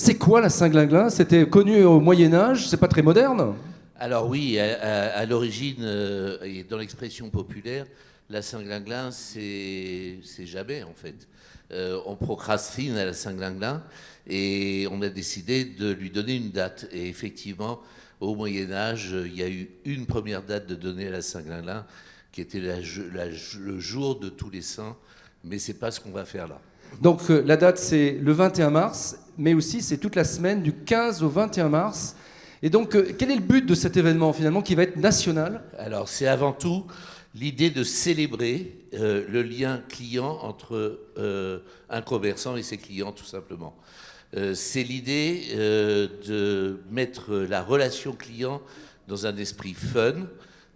C'est quoi la Saint-Glinglin? C'était connu au Moyen-Âge, c'est pas très moderne? Alors oui, à l'origine, et dans l'expression populaire, la Saint-Glinglin, c'est jamais en fait. On procrastine à la Saint-Glinglin et on a décidé de lui donner une date. Et effectivement, au Moyen-Âge, il y a eu une première date de donner à la Saint-Glinglin qui était le jour de tous les saints, mais c'est pas ce qu'on va faire là. Donc la date c'est le 21 mars, mais aussi c'est toute la semaine du 15 au 21 mars. Et donc quel est le but de cet événement finalement qui va être national? Alors c'est avant tout l'idée de célébrer le lien client entre un commerçant et ses clients tout simplement. C'est l'idée de mettre la relation client dans un esprit fun,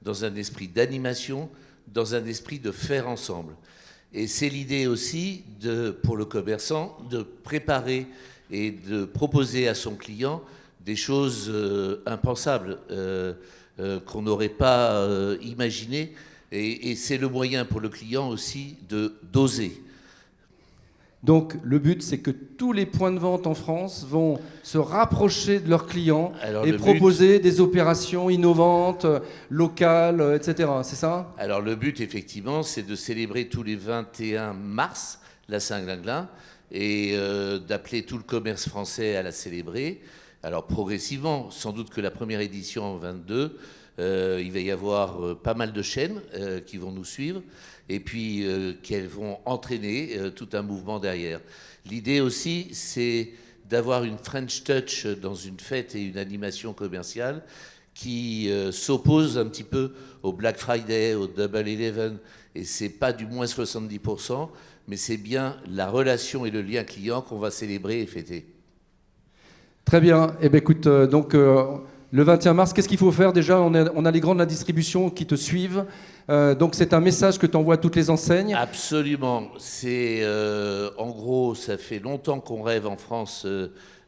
dans un esprit d'animation, dans un esprit de faire ensemble. Et c'est l'idée aussi, pour le commerçant, de préparer et de proposer à son client des choses impensables qu'on n'aurait pas imaginées. Et c'est le moyen pour le client aussi d'oser. Donc le but c'est que tous les points de vente en France vont se rapprocher de leurs clients et proposer des opérations innovantes, locales, etc. C'est ça? Alors le but effectivement c'est de célébrer tous les 21 mars la Saint-Glinglin et d'appeler tout le commerce français à la célébrer. Alors progressivement, sans doute que la première édition en 22, il va y avoir pas mal de chaînes qui vont nous suivre et puis qu'elles vont entraîner tout un mouvement derrière. L'idée aussi, c'est d'avoir une French touch dans une fête et une animation commerciale qui s'oppose un petit peu au Black Friday, au Double Eleven, et c'est pas du moins 70%, mais c'est bien la relation et le lien client qu'on va célébrer et fêter. Très bien. Eh bien, écoute, le 21 mars, qu'est-ce qu'il faut faire déjà? On a les grands de la distribution qui te suivent. Donc, c'est un message que tu envoies à toutes les enseignes. Absolument. C'est, en gros, ça fait longtemps qu'on rêve en France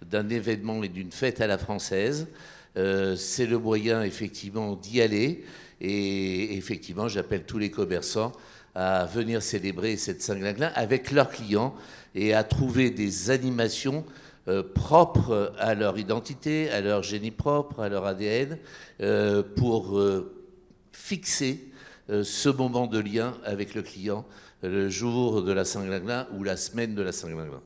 d'un événement et d'une fête à la française. C'est le moyen, effectivement, d'y aller. Et effectivement, j'appelle tous les commerçants à venir célébrer cette Saint-Glinglin avec leurs clients et à trouver des animations propres à leur identité, à leur génie propre, à leur ADN, pour fixer ce moment de lien avec le client le jour de la Saint-Glinglin ou la semaine de la Saint-Glinglin.